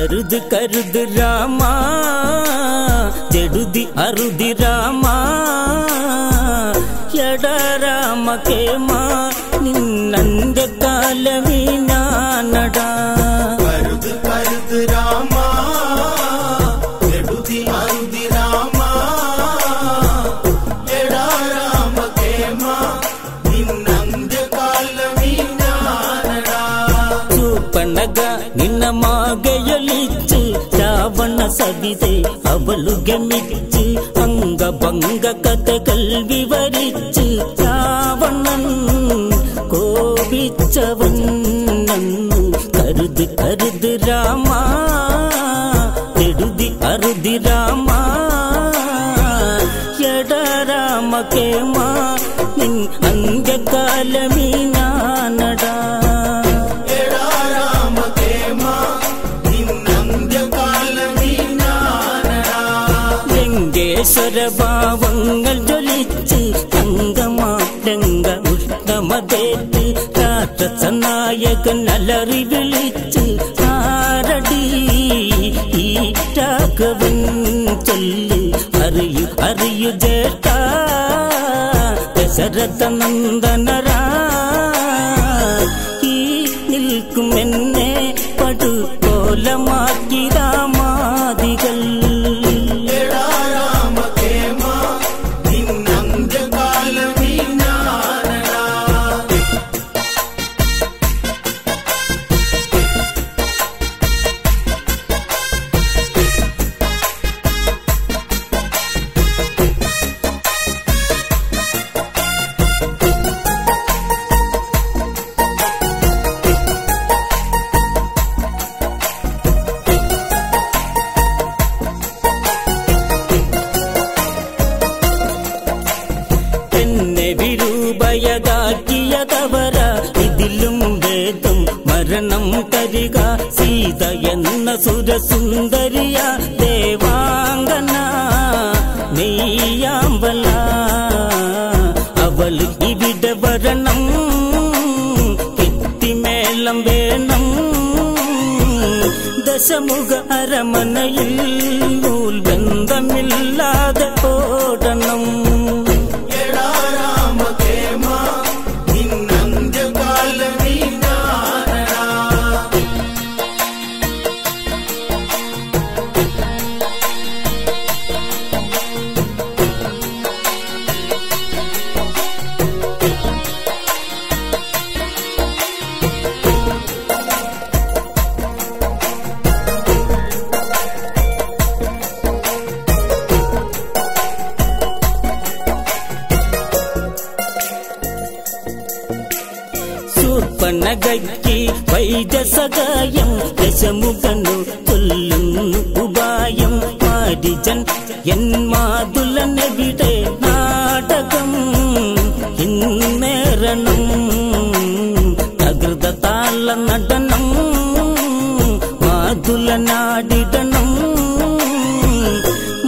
കരുത് കരുത് രാമ ജടുതി അറുതി രാമ എട രാമ കേമ നിന്നന്റെ കാലമീനാനടാ കരുത് കരുത് രാമ ജടുതി അറുതി രാമ എട രാമ കേമ നിന്നന്റെ കാലമീനാനടാ ചൂപ്പണക നിന്ന മാകയൊലിച്ച് രാവണ സവിതേ അവളു ഗമിച്ച് അംഗഭംഗ കഥകൾ വിവരിച്ച് രാവണൻ കോപിച്ചവൻ നന്നു കരുത് കരുത് രാമ എഴുതി അറുതി രാമ എട രാമ കേമ നിൻ അന്ത്യകാലമീനാനടാ ഭാവങ്ങൾ ജ്വലിച്ച് അംഗമാരംഗ ഉഷ്ണമതേറ്റ് രാക്ഷസ നായകൻ അലറി വിളിച്ച് ആരടി ഈ രാഘവൻ ചൊല്ല് അറിയു അറിയു ജേട്ട ദശരഥ നന്ദനരാ ഈ നിൽക്കും എന്നെ പടുകോലമാക്കി രാമാദികൾ യദാക്കിയതവര ഇതിലും വേദം മരണം തരിക സീത എന്ന സുരസുന്ദരിയ ദേവാംഗന നെയ്യാമ്പല അവൾ ഇവിടെ വരണം കെട്ടിമേളം വേണം ദശമുഖ അരമനയിൽ നൂൽബന്ധമില്ലാതെ ഓടണം പണകയ്ക്ക് വൈദ്യസഹായം ദശമുഖനു ചൊല്ലുന്നു ഉപായം മാരിജൻ എൻ മാതുലനെവിടെ നാടകം ഇന്നേറണം തകൃത താള നടനം മാതുലനാടിടണം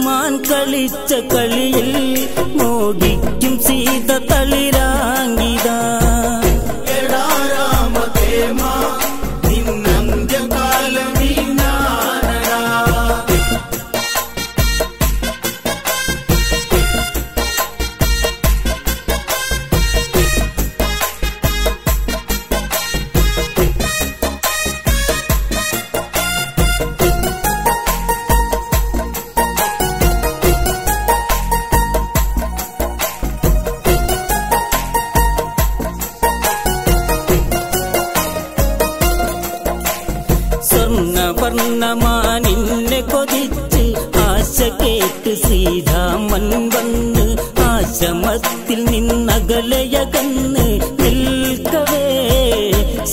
മാൻ കളിച്ച കളിയിൽ മോഹിക്കും സീത തളിരാങ്കിത സ്വർണവർണ്ണമാനിന്നെ കൊതിച്ച് ആശ കേട്ട് ശ്രീരാമൻ വന്ന് ആശ്രമത്തിൽ നിന്നകലയകന്ന് നിൽക്കവേ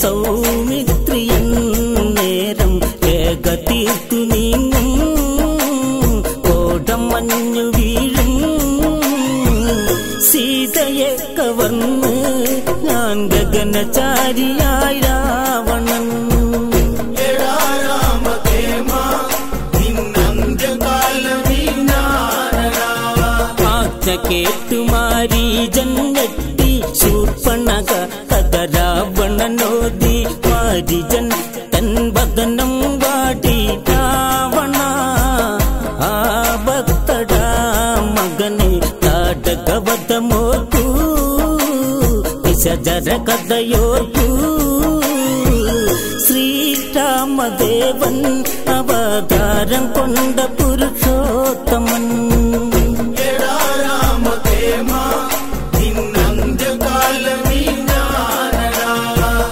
സൗമിത്രിയൻ നേരം രേഖ തീർത്തു നീങ്ങും കോടം മഞ്ഞു വീഴും സീതയെ കവർന്ന് ഞാൻ ഗഗനചാരിയായി രാവണൻ കേട്ടുമാരീജൻ ഞെട്ടി ശൂർപ്പണക കഥ രാവണനോദി മാരീജൻ തൻ വദനം വാടി നിശജര കഥയോർക്കൂ ശ്രീരാമദേവൻ അവതാരം കൊണ്ട പുരുഷോത്തമൻ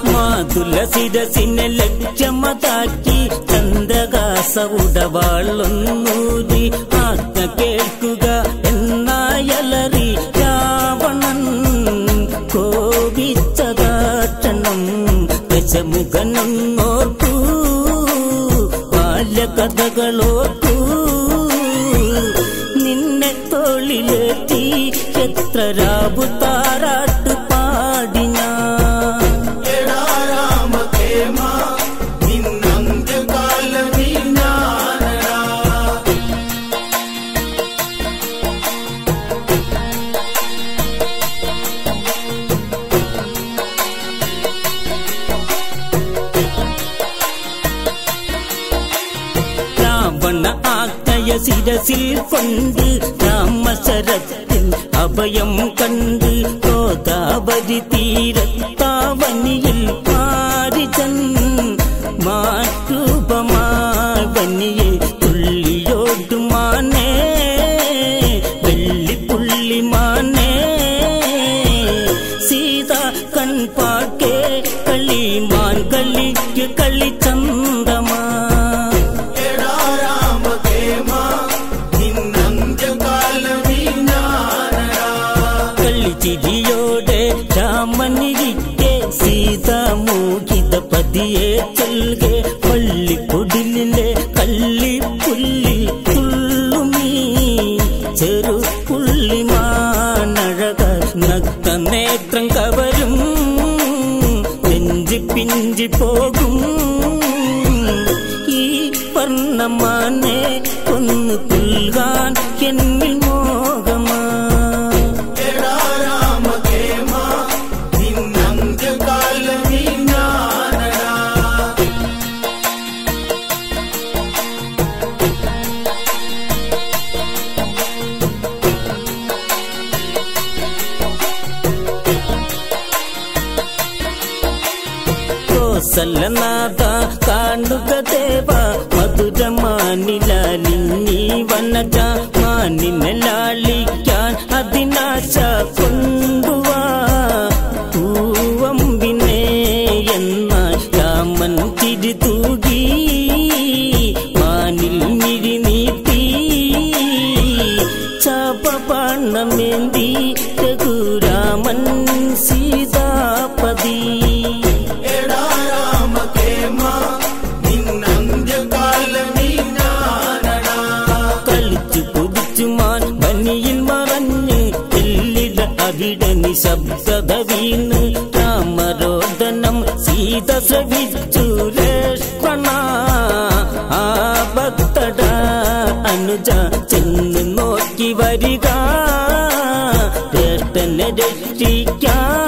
മാതുല ശിരസിനെ ലക്ഷ്യമതാക്കി ചന്ദ്രകാസ ഉടവാളൊന്നൂരി ആജ്ഞ കേൾക്കുക എന്നായലറി രാവണൻ കോപിച്ചതാക്ഷണം ദശമുഖനൊന്നോർക്കൂ ബാല്യകഥകളോർക്കൂ നിന്നെ തോളിലേറ്റി എത്ര രാവു താരാട്ട് പാടി ശിരസിൽ കൊണ്ട് രാമശരത്തിൽ അഭയം കണ്ട് ഗോദാവരി തീരത്താവനിയിൽ മാരിചൻ മാറ്റൂപമാവനിയെ തുള്ളിയോടുമാനേ വെള്ളിപ്പുള്ളിമാനേ സീത കൺപാക്കേ കളിമാൻ കളിക്ക് കളിച്ചന്തമാ ചിരിയോടെ രാമനിരിക്കെ സീത മോഹിത പതിയെ ചൊൽകെ പള്ളിപ്പൊടിലെ കള്ളിപ്പുല്ലിൽ തുള്ളുമീ ചെറു പുള്ളിമാനഴക നക്ത നേത്രം കവരും നെഞ്ചി പിഞ്ചി പോകും ഈ വർണ്ണമാനെ കൊന്നു പുൽകാൻ എന്നിൽ മോഹമാ സല്ലനാഥ കാണുക ദേവ മധുരമാനിലാലിനി വനജ മാനിനെ ലാളിക്കാൻ അതിനാശ കൊണ്ടുവാ പൂവമ്പിനെ എന്നാൽ രാമൻ തിരി തൂകി മാനിൽ മിഴി നീട്ടി ചാപബാണമേന്തി രഘുരാമൻ സീതാപതി അവിടെ നിശബ്ദത വീണ് രാമരോദനം സീത ശ്രവിച്ചു ലക്ഷ്മണ ആ ഭക്തട അനുജ ചെന്ന് നോക്കി വരിക ജ്യേഷ്ഠനെ രക്ഷിക്കാൻ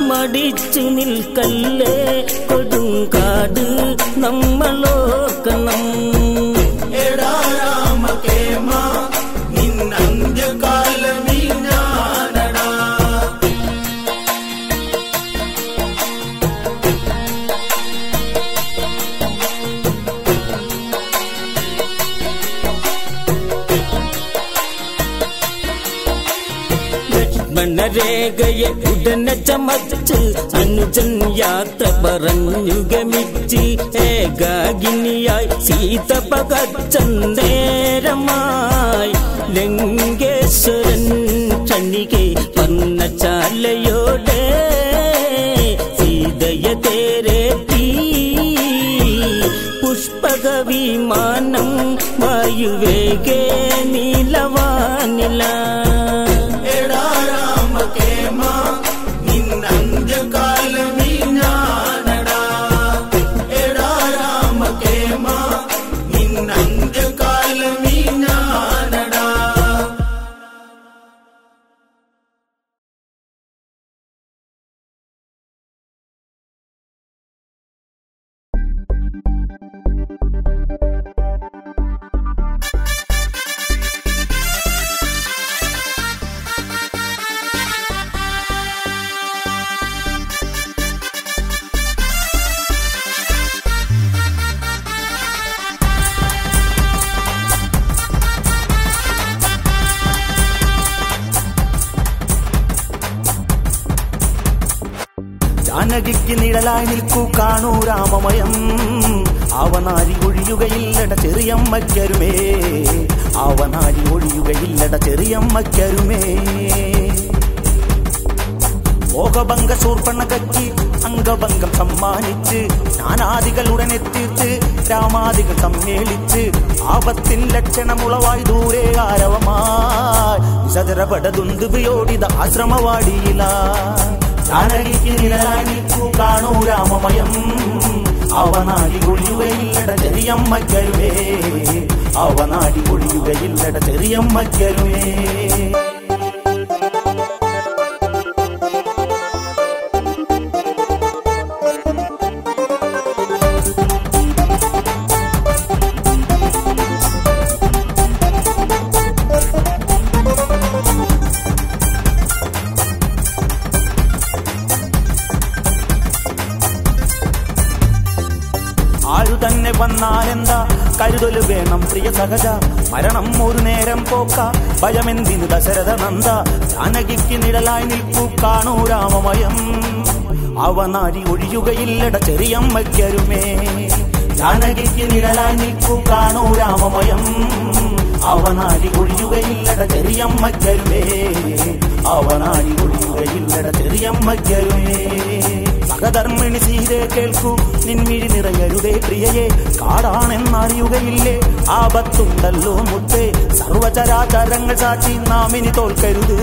മടിച്ചു നിൽക്കല്ലേ കൊടുങ്കാട് നമ്മളോക്കണം രേഖയെ ഉടനെ ചമച്ച് അനുജൻ യാത്ര പറഞ്ഞു ഗമിച്ച് ഏകാകിനിയായി സീത പകച്ചന്തേരമായി ലങ്കേശ്വരൻ ക്ഷണികെ പർണശാലയോടെ സീതയെ തേരേറ്റി പുഷ്പക വിമാനം വായുവേഗേ നീലവാനില ജാനകിക്ക് നിഴലായി നിൽക്കൂ കാണൂ രാമമയം. അവനാരി ഒഴിയുകയില്ലട ചെറിയമ്മയ്ക്കരുമേ, അവനാരി ഒഴിയുകയില്ലട ചെറിയമ്മയ്ക്കരുമേ. മോഹഭംഗ ശൂർപ്പണകയ്ക്ക് അംഗഭംഗം സമ്മാനിച്ച് ജ്ഞാനാദികൾ ഉടനെ തീർത്ത് രാമാദികൾ സമ്മേളിച്ച് ആപത്തിൻ ലക്ഷണമുളവായി ദൂരെ ആരവമായി വിസതരപടതുന്തുപയോടിത ആശ്രമവാടിയില. ജാനകിക്ക് നിഴലായി നിൽക്കൂ കാണൂ രാമമയം. അവനാടി ഒഴിയുകയില്ലട ചെറിയമ്മയ്ക്കരുമേ, അവനാടി ഒഴിയുകയില്ലട ചെറിയമ്മയ്ക്കരുമേ. ആരു തന്നെ വന്നാലെന്താ കരുതല് വേണം പ്രിയ സഹജ. മരണം ഒരു നേരം പോക്ക ഭയമെന്തിന് ദശരഥ നന്ദ. ജാനകിക്ക് നിഴലായി നിൽക്കൂ കാണൂ രാമമയം. അവനാരി ഒഴിയുകയില്ലട ചെറിയമ്മയ്ക്കരുമേ. ജാനകിക്ക് നിഴലായി നിൽക്കൂ കാണൂ രാമമയം. അവനാരി ഒഴിയുകയില്ലട ചെറിയമ്മയ്ക്കരുമേ, അവനാരി ഒഴിയുകയില്ലട ചെറിയമ്മയ്ക്കരുമേ. സഹധർമ്മിണി സീതേ കേൾക്കൂ നിൻമിഴി നിറയരുതേ പ്രിയയെ. കാടാണെന്നറിയുകയില്ലേ ആപത്തുണ്ടല്ലോ മുത്തേ. സർവചരാചരങ്ങൾ സാക്ഷി നാം ഇനി തോൽക്കരുത്.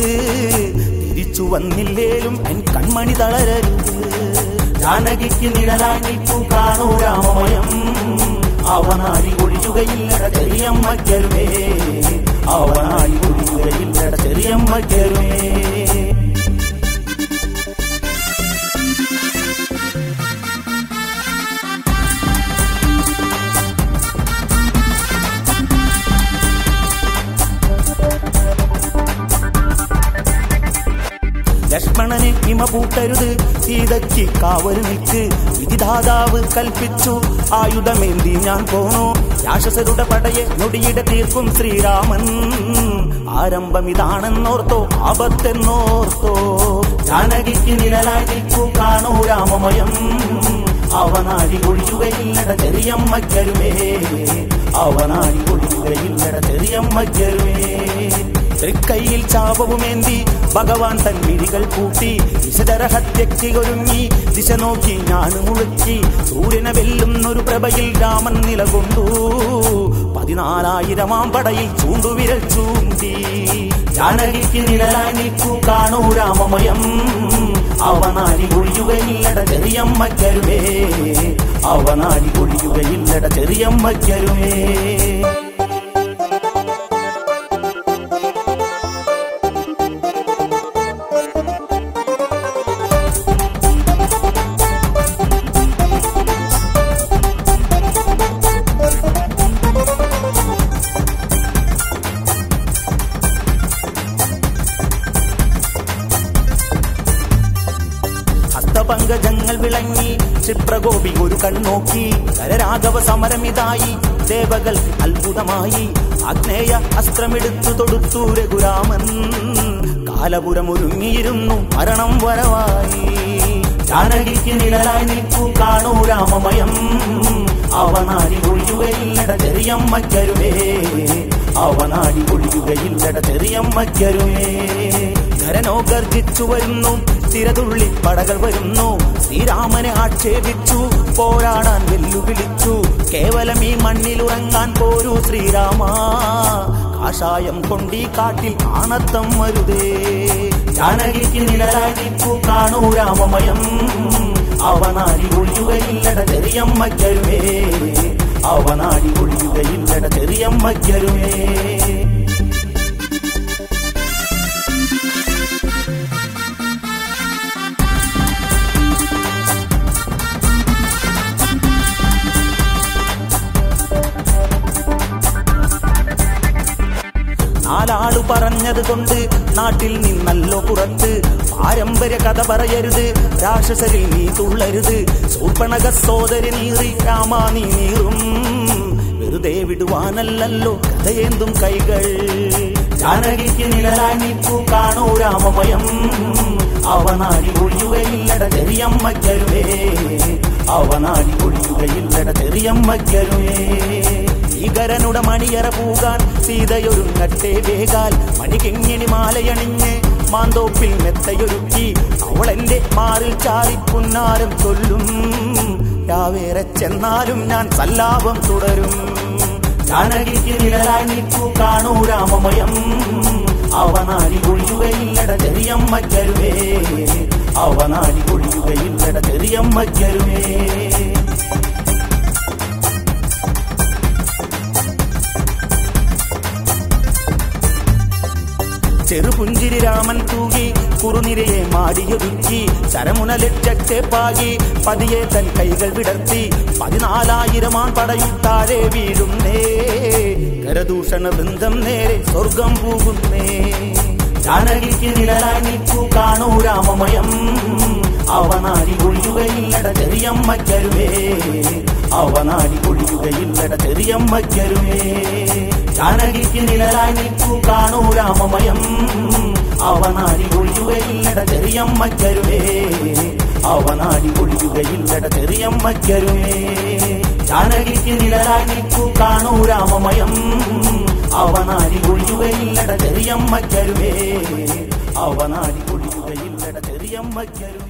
തിരിച്ചു വന്നില്ലേലും എൻ കൺമണി തളരരുത്. ജാനകിക്ക് നിഴലായി നിൽക്കൂ കാണൂ രാമമയം. അവനാരി ഒഴിയുകയില്ലട ചെറിയമ്മയ്ക്കരുമേ, അവനാരി ഒഴിയുകയില്ലട ചെറിയമ്മയ്ക്കരുമേ. ലക്ഷ്മണന് ഹിമ പൂട്ടരുത്, സീതയ്ക്ക് കാവല് നിൽക്ക്. വിധിദാതാവ് കൽപ്പിച്ചു ആയുധമേന്തി ഞാൻ പോണു. രാക്ഷസരുടെ പടയെ നൊടിയിടെ തീർക്കും ശ്രീരാമൻ. ആരംഭം ഇതാണെന്നോർത്തോ ആപത്തെന്നോർത്തോ. ജാനകിക്ക് നിഴലായി നിൽക്കൂ കാണൂ രാമമയം. അവനാരി ഒഴിയുകയില്ലട ചെറിയമ്മയ്ക്കരുമേ, അവനാരി ഒഴിയുകയില്ലട ചെറിയമ്മയ്ക്കരുമേ. തൃക്കൈയിൽ ചാപവുമേന്തി ഭഗവാൻ തൻ മിഴികൾ പൂട്ടി വിശദരഹത്യയ്ക്ക് ഒരുങ്ങി ദിശ നോക്കി ഞാൻ മുഴക്കി. സൂര്യനെ വെല്ലുന്നൊരു പ്രഭയിൽ രാമൻ നിലകൊണ്ടു 14,000 പടയിൽ ചൂണ്ടുവിരൽ ചൂണ്ടി. ജാനകിക്ക് നിഴലായി നിൽക്കൂ കാണൂ രാമമയം. അവനാരി ഒഴിയുകയില്ലട ചെറിയമ്മയ്ക്കരുമേ, അവനാരി ഒഴിയുകയില്ലട ചെറിയമ്മയ്ക്കരുമേ. പങ്കജങ്ങൾ വിളങ്ങി ക്ഷിപ്രഗോപി ഒരു കണ്ണോക്കി. കരരാഘവ സമരമിതായി ദേവകൾക്ക് അത്ഭുതമായി. ആഗ്നേയ അസ്ത്രമെടുത്തു തൊടുത്തു രഘുരാമൻ. കാലപുരം ഒരുങ്ങിയിരുന്നു മരണം വരവായി. ജാനകിക്ക് നിഴലായി നിൽക്കൂ കാണൂ രാമമയം. അവനാരി ഒഴിയുകയില്ലട ചെറിയമ്മയ്ക്കരുമേ, അവനാരി ഒഴിയുകയില്ലട ചെറിയമ്മയ്ക്കരുമേ. ധരനോ ഗർജിച്ചു വരുന്നു, തിരതുള്ളി പടകൾ വരുന്നു. ശ്രീരാമനെ ആക്ഷേപിച്ചു പോരാടാൻ വെല്ലുവിളിച്ചു. കേവലം ഈ മണ്ണിലുറങ്ങാൻ പോരൂ ശ്രീരാമ. കാഷായം കൊണ്ടീ കാട്ടിൽ ആണത്തം വരുതേ. ജാനകിക്ക് നിഴലായി നിൽക്കൂ കാണൂ രാമമയം. അവനാരി ഒഴിയുകയില്ലട ചെറിയമ്മയ്ക്കരുമേ, അവനാരി ഒഴിയുകയില്ലട ചെറിയമ്മയ്ക്കരുമേ. നാലാളു പറഞ്ഞത് കൊണ്ട് നാട്ടിൽ നിന്നല്ലോ പുറത്ത്. പാരമ്പര്യ കഥ പറയരുത്, രാക്ഷസരിൽ നീ തുള്ളരുത്. ശൂർപ്പണഖ സോദരി നീറി രാമാ നീ നീറും. വെറുതെ വിടുവാനല്ലോ കഥയേന്തും കൈകൾ. ജാനകിക്ക് നിഴലായി നിൽക്കൂ കാണൂ രാമമയം. അവനാടി ഒഴിയുകയില്ലട ചെറിയമ്മയ്ക്കരുവേ അവനാടി ഒഴിയുകയില്ലട ചെറിയമ്മയ്ക്കരുവേ ഭീകരനുടെ മണിയറ പൂകാൻ സീതയൊരുങ്ങട്ടെ വേഗാൽ മണികിങ്ങിണി മാലയണിഞ്ഞ് മാന്തോപ്പിൽ മെത്തയൊരുക്കി അവളെന്റെ മാറിൽ ചാരി പുന്നാരം ചൊല്ലും യാവേറെ ചെന്നാലും ഞാൻ സല്ലാപം തുടരും ജാനകിക്ക് നിഴലായി നിൽക്കൂ കാണൂ രാമമയം അവനാടി ഒഴിയുകയില്ലട ചെറിയമ്മയ്ക്കരുവേ അവനാടി ഒഴിയുകയില്ലട ചെറിയമ്മയ്ക്കരുവേ ചെറുപുഞ്ചിരി രാമൻ തൂകി കുറുനിരയെ മാടിയൊതുക്കി ശരമുന ലക്ഷത്തെ പാകി പതിയെ തൻ കൈകൾ വിടർത്തി 14,000 പടയും താഴെ വീഴുന്നേ കരദൂഷണ ബന്ധം നേരെ സ്വർഗം പോകുന്നേ ജാനകിക്ക് നിഴലായി നിൽക്കൂ കാണൂ രാമമയം അവനാടി ഒഴിയുകയില്ലട ചെറിയമ്മയ്ക്കരുവേ അവനാടി ഒഴിയുകയില്ലട ചെറിയമ്മയ്ക്കരുവേ ജാനകിക്ക് നിഴലായി നിൽക്കൂ കാണൂ രാമമയം അവനാടി ഒഴിയുകയില്ലട ചെറിയമ്മയ്ക്കരുവേ അവനാടി ഒഴിയുകയില്ലട ചെറിയമ്മയ്ക്കരുവേ ജാനകിക്ക് നിഴലായി നിൽക്കൂ കാണൂ രാമമയം അവനാടി ഒഴിയുകയില്ലട ചെറിയമ്മയ്ക്കരുവേ അവനാടി ഒഴിയുകയില്ലട ചെറിയമ്മയ്ക്കരുവേ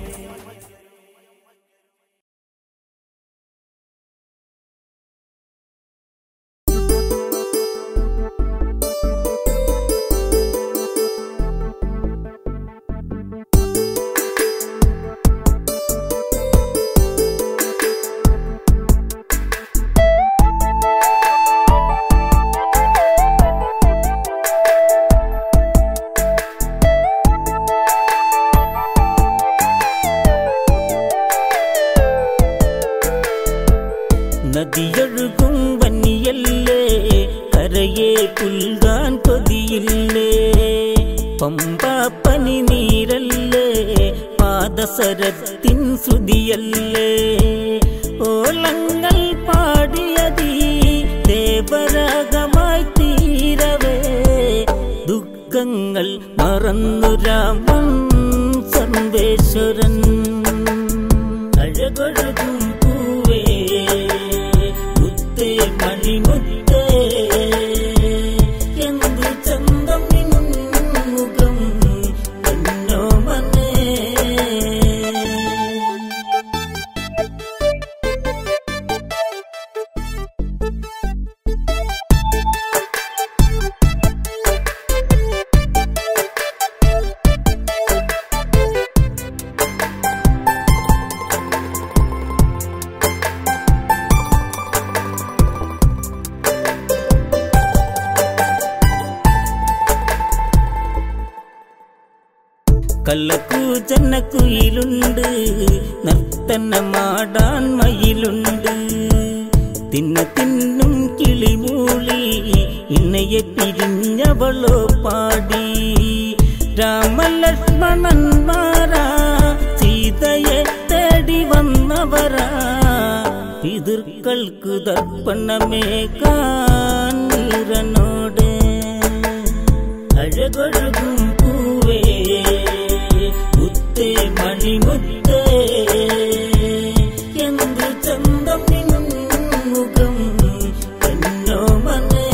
നദിയൊഴുകും വന്നിയല്ലേ കരയെ പുൽകാൻ കൊതിയില്ലേ പമ്പാ പനി നീരല്ലേ പാദസരത്തിൻ ശ്രുതിയല്ലേ ഓലങ്ങൾ പാടിയതീ ദേവരാഗമായി തീരവേ ദുഃഖങ്ങൾ മറന്നു രാമൻ സർവേശ്വരൻ അഴകൊഴുകും പൂവേ മുത്തേ മണിമുത്തേ എന്ത് ചന്തം മുഖം എന്നോ മനേ കള്ളക്കൂജന്നക്കുയിലുണ്ട് നർത്തനമാടാൻ മയിലുണ്ട് തിന്നും കിളിമൂളി ഇന്നയെ പിരിഞ്ഞവളോ പാടി രാമലക്ഷ്മണന്മാരാ സീതയെ തേടി വന്നവരാ പിതൃക്കൾക്ക് തർപ്പണമേകാൻ നീരനോട് അഴകൊഴുകും പൂവേ മുത്തേ മണിമുത്തേ എന്ത് ചന്തം മുഖം എന്നോ മനേ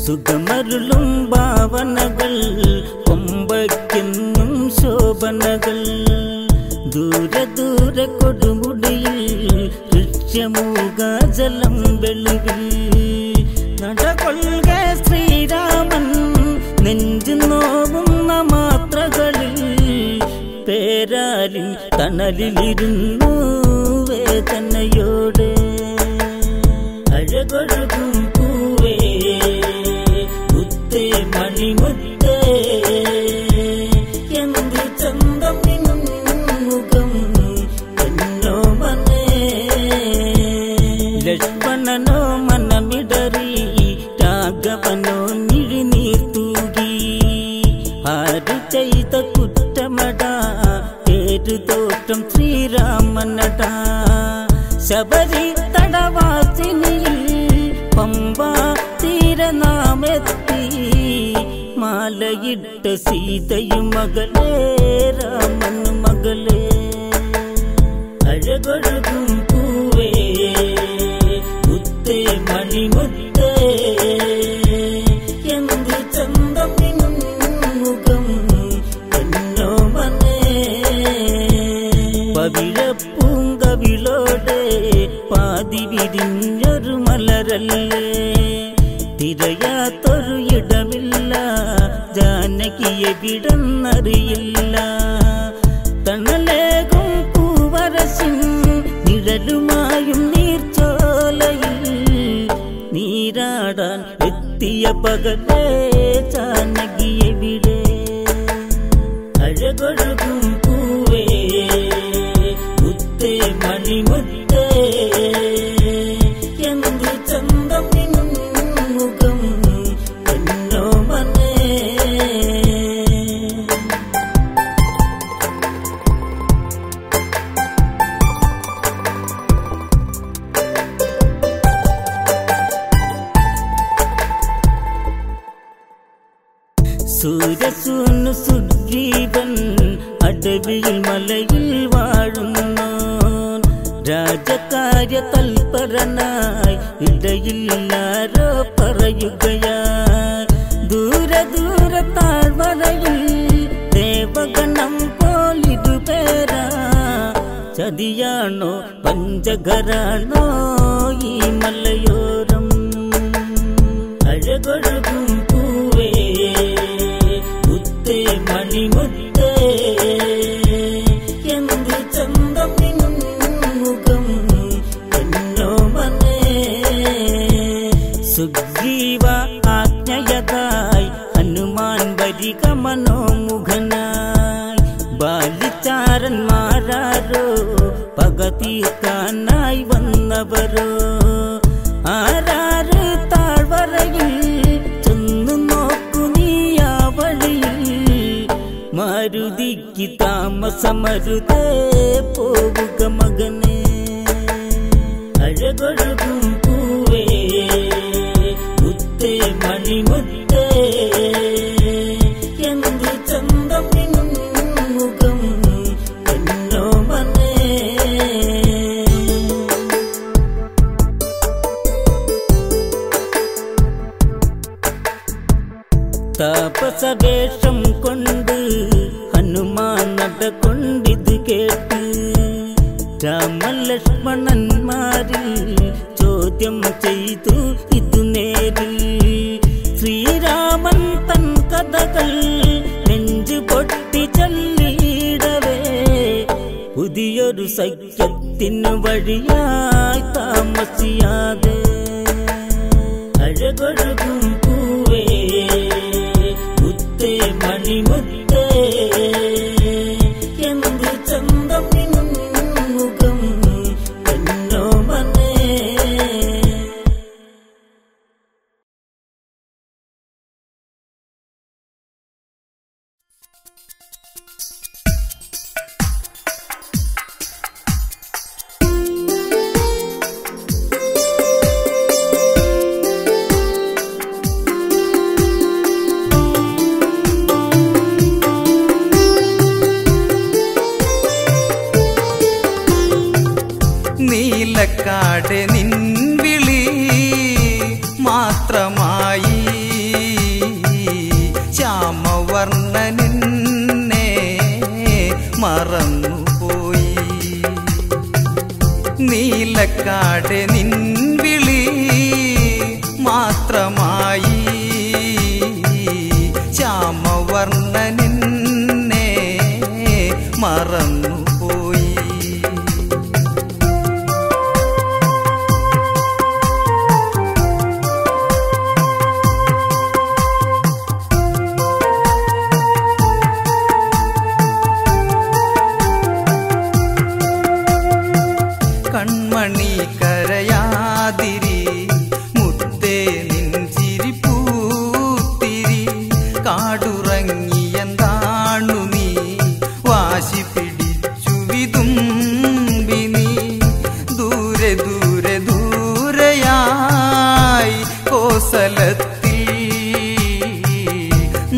സുഖമരുളും ഭാവനകൾ കൊമ്പയ്ക്കെന്നും ശോഭനകൾ ദൂരെ ദൂരെ കൊടുമുടിയിൽ ഋഷ്യമൂകാജലം വെളുകിൽ നടകൊള്ളുക ശ്രീരാമൻ നെഞ്ചു നോവുന്ന മാത്രകളിൽ പേരാലിൻ തണലിലിരുന്നു വേദനയോടെ അഴകൊഴുകും പൂവേ മുത്തേ മണിമുത്തേ എന്ത് ചന്തം മുഖം എന്നോ മനേ ലക്ഷ്മണനോ മനമിടറി രാഘവനോ നിഴിനീർ തൂകി ആര് ചെയ്ത കുറ്റമടാ പേരുതോറ്റം ശ്രീരാമനടാ തീരനാമെത്തി മാലയിട്ട സീതയും മകളെ രാമൻ മകളെ അഴകൊഴുകും പൂവേ മുത്തേ മണിമുത്തേ എന്ത് ചന്തം മുഖം എന്നോ മനേ പവിഴപ്പൂങ്കവിളോടെ പാതി വിരിഞ്ഞൊരു മലരല്ലേ തിരയാത്തൊരു ഇടമില്ല ജാനകിയെ വിടന്നറിയില്ല തണലേകും പൂവരശിൻ നിഴലുമായും നീർച്ചോലയിൽ നീരാടാൻ എത്തിയ പകലേ ജാനകിയെ വിടെ അഴകൊഴുകും പൂവേ മുത്തേ മണിമുത്തേ എന്ത് ചന്തം മുഖം എന്നോ മനേ സൂര്യസൂനു സുഗ്രീവൻ അടവിയിൽ മലയിൽ വാഴുന്നു രാജകാര്യ തൽപരനായി ഇടയില്ലാരോ പറയുകയായി ദൂരെ ദൂരെ താഴ്വരയിൽ ദേവഗണം പോലിരുപേരാ ചതിയാണോ പഞ്ചഘരാണോ ഈ മലയോരം അഴകൊഴുകും പൂവേ മുത്തേ മണിമുത്തേ എന്ത് ചന്തം മുഖം എന്നോ മനേ സുഗ്രീവ ആജ്ഞയതായി ഹനുമാൻ വരിക മനോമുഖനായി ബാലിചാരന്മാരാരോ പക തീർക്കാനായി വന്നവരോ ആരാര് താഴ്വരയിൽ ചെന്നു നോക്കു നീ ആ വഴിയിൽ മാരുതിക്ക് താമസമരുതേ പോവുക മകനെ അഴകൊഴുകും പൂവേ മുത്തേ മണിമുത്തേ എന്ത് ചന്തം മുഖം എന്നോ മനേ താപസവേഷം കൊണ്ട് ഹനുമാൻ നടകൊണ്ടിത് കേട്ട് രാമലക്ഷ്മണന്മാരിൽ ചോദ്യം ചെയ്തു ഇതു നേരിൽ ശ്രീരാമൻ തൻ കഥകൾ നെഞ്ചു പൊട്ടി ചൊല്ലിയിടവേ പുതിയൊരു സഖ്യത്തിനു വഴിയായി താമസിയാതെ അഴകൊഴുകും പൂവേ മുത്തേ മണിമുത്തേ എന്ത് ചന്തം മുഖം എന്നോ മനേ നീലക്കാട് നിൻവിളി മാത്രമായി ശ്യാമവർണ്ണനെ മറന്നുപോയി നീലക്കാട് നിൻവിളി മാത്രമായി ശ്യാമവർണ്ണനെ മറന്നുപോയി കൺമണി കരയാതിരി മുത്തേ നിൻ കോസലത്തിൽ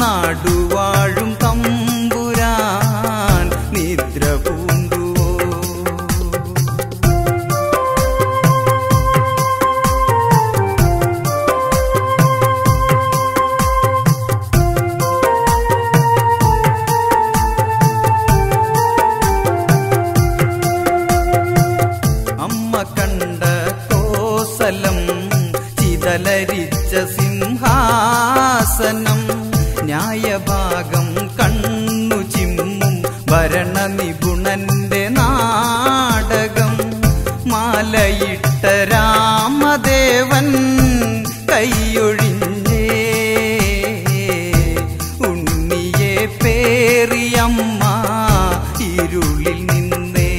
നാടുവാഴും തമ്പുരാൻ നിദ്ര പൂണ്ടുവോ. അമ്മ കണ്ട കോസലം ചിതലരിച്ച സിംഹാസനം ന്യായഭാഗം കണ്ണു ചിമ്മും ഭരണനിപുണന്റെ നാടകം മാലയിട്ട രാമദേവൻ കൈയൊഴിഞ്ഞേ ഉണ്ണിയെ പേറിയമ്മ ഇരുളിൽ നിന്നേ.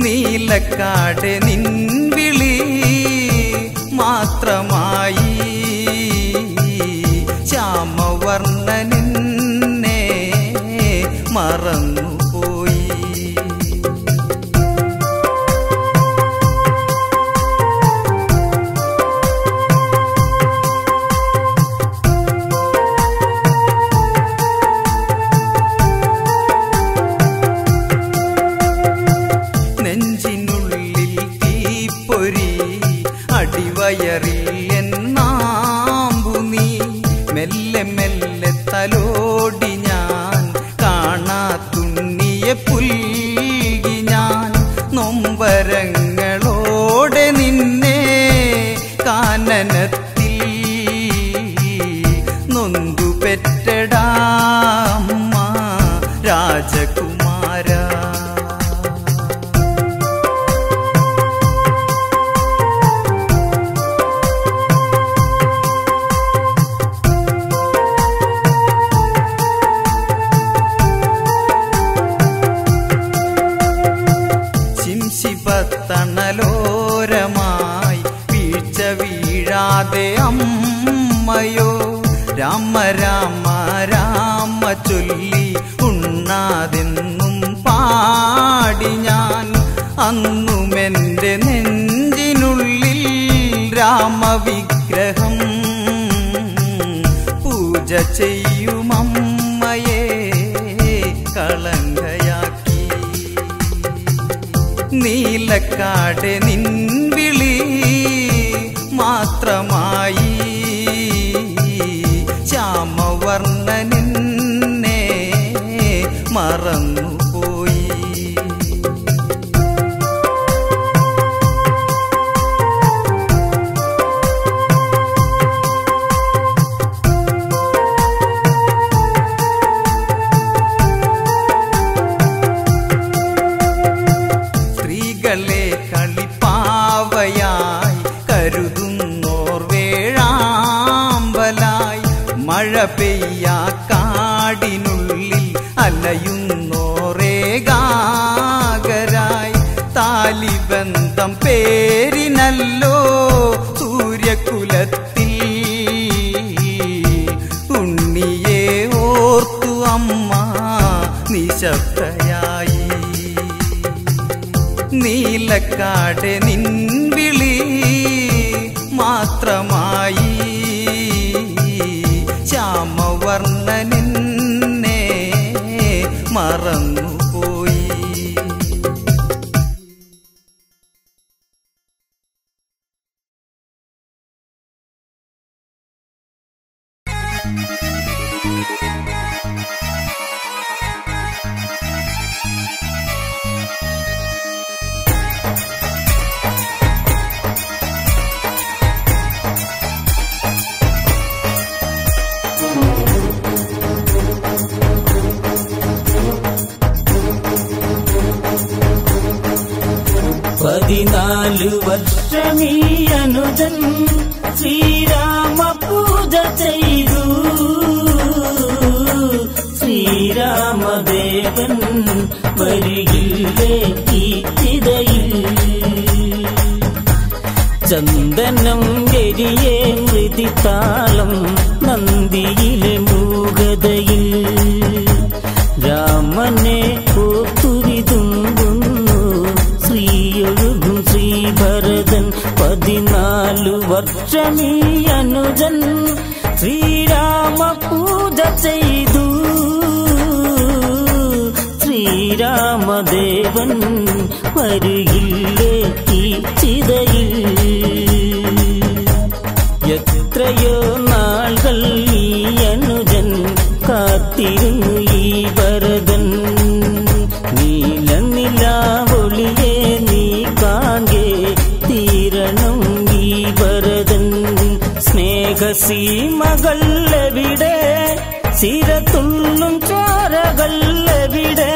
നീലക്കാട് നിൻവിളി മാത്രമായി ശ്യാമവർണ്ണനെ മറന്നുപോയി. നെഞ്ചിനുള്ളിൽ തീപ്പൊരി അടിവയറിൽ എന്നാമ്പു നീ മെല്ലെ മെല്ലെ തലോടി ഞാൻ കാണാത്തുണ്ണിയെ പുൽകി ഞാൻ നൊമ്പരങ്ങളോടെ നിന്നെ കാനനത്തിൽ നൊന്തു പെറ്റടാ അമ്മ രാജകുമാര. തണലോരമായി വീഴ്ച വീഴാതെ അമ്മയോ രാമ രാമ രാമ ചൊല്ലി ഉണ്ണാതെന്നും പാടി ഞാൻ അന്നുമെന്റെ നെഞ്ചിനുള്ളിൽ രാമവിഗ്രഹം പൂജ ചെയ്യുമമ്മയെ കളങ്കയാക്കി. നീലക്കാട് നിൻവിളി മാത്രമായി ശ്യാമവർണ്ണനെ മറന്നുപോയി. സ്ത്രീകളെ കളിപ്പാവയായി കരുതുന്നോർ വേഴാമ്പലായി മഴ പെയ്യാ കാടിനുള്ളിൽ അലയുന്നോരേകാകരായി താലിബന്ധം പേരിനല്ലോ സൂര്യകുലത്തിൽ ഉണ്ണിയെ ഓർത്തു അമ്മ നിശബ്ദയായി. നീലക്കാട് നിൻവിളി മാത്രമായി ശ്യാമവർണ്ണനെ മറന്നുപോയി. പതിനാല് വർഷമീ അനുജൻ ശ്രീരാമ പൂജ ചെയ്തു. ശ്രീരാമദേവൻ വരികില്ലേ ഈ ചിതയിൽ ചന്ദനം എരിയേ മൃതിത്താളം നന്ദിയിലെ മൂകതയിൽ രാമനെ ഓത്തുവിതുമ്പുന്നു ശ്രീയൊഴുകും ശ്രീഭരതൻ പതി 14 വർഷമീ അനുജൻ ശ്രീരാമ പൂജ ചെയ്തു. ശ്രീരാമദേവൻ വരുകില്ലേ ഈ ചിതയിൽ. എത്രയോ നാളുകൾ ഈ അനുജൻ കാത്തിരുന്നു ഈ ഭരതൻ. നീലനിലാവൊളിയെ നീ കാൺകെ തീരണം ഈ ഭരതൻ. സ്നേഹസീമകൾ എവിടെ, സിരത്തുള്ളും ചോരകൾ എവിടെ,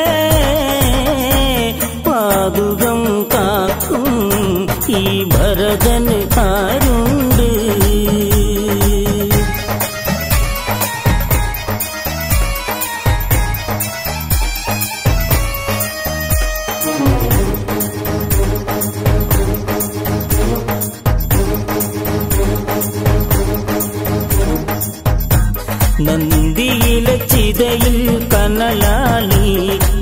പാതുകം കാക്കും ഈ ഭരതന് ആരുണ്ട്. നന്ദിയിലെ ചിതയിൽ കനലാളി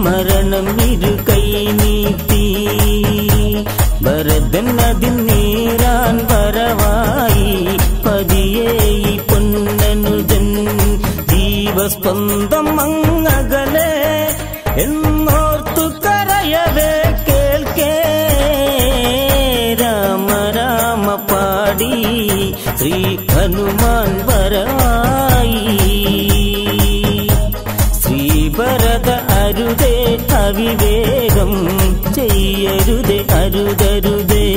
മരണം ഇരു കൈ നീട്ടി. ഭരതൻ അതിൽ നീരാൻ വരവായി പതിയെ ഈ പൊന്നനുജൻ. ജീവസ്പന്ദം അങ്ങകലെ എന്നോർത്തു കരയവേ കേൾക്കേ രാമ രാമ പാടി ശ്രീ ഹനുമാൻ വരവായി. ശ്രീഭരത അരുതേ അവിവേകം ചെയ്യരുതേ അരുതരുതേ.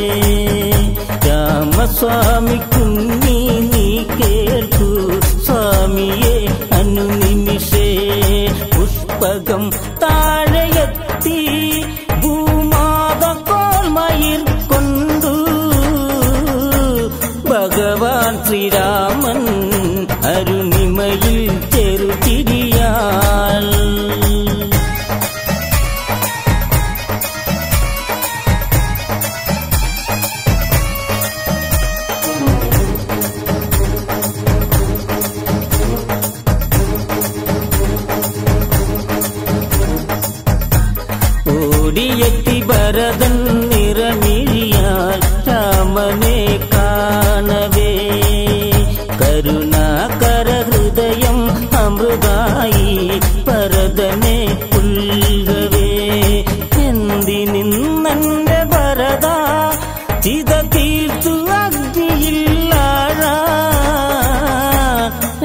രാമസ്വാമിക്കുണ്ണി നീ കേൾക്കൂ സ്വാമിയെ അനുനിമിഷേ. പുഷ്പകം താഴെയെത്തി ഭൂമാത കോൽമയിൽ കൊണ്ടു. ഭഗവാൻ ശ്രീരാമൻ അരുണിമയിൽ ചെറുചിരിയാൽ. ഓടിയെത്തി ഭരതൻ നിറമിഴിയാൽ രാമനെ കാണവേ. കരുണാകര ഹൃദയം അമൃതായി ഭരതനെ പുൽകവേ. എന്തിനിന്നെന്റെ ഭരത ചിത തീർത്തു അഗ്നിയില്ലാഴ.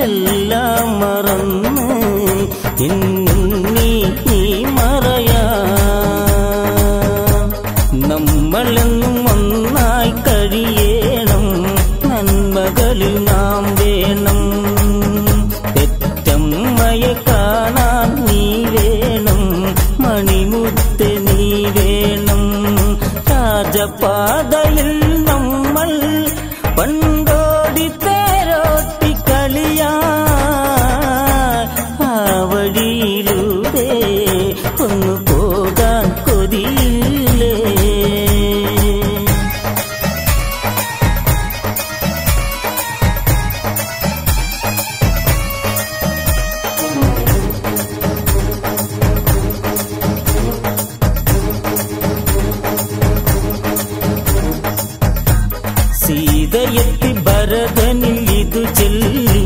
എല്ലാം മറന്ന് നീ മറയാ. നമ്മളെന്നും ഒന്നായി കഴിയേണം, നന്മകളിൽ നാം വേണം. പെറ്റമ്മയെ കാണാൻ നീ വേണം, മണിമുത്ത് നീ വേണം. രാജപാതയിൽ നമ്മൾ പണ്ടോടി തേരോട്ടി കളിയാ. ആ വഴിയിലൂടെ ഒന്ന് പോകാൻ കൊതിയില്ലേ. സീതയെത്തി ഭരതനിൽ ഇതു ചൊല്ലി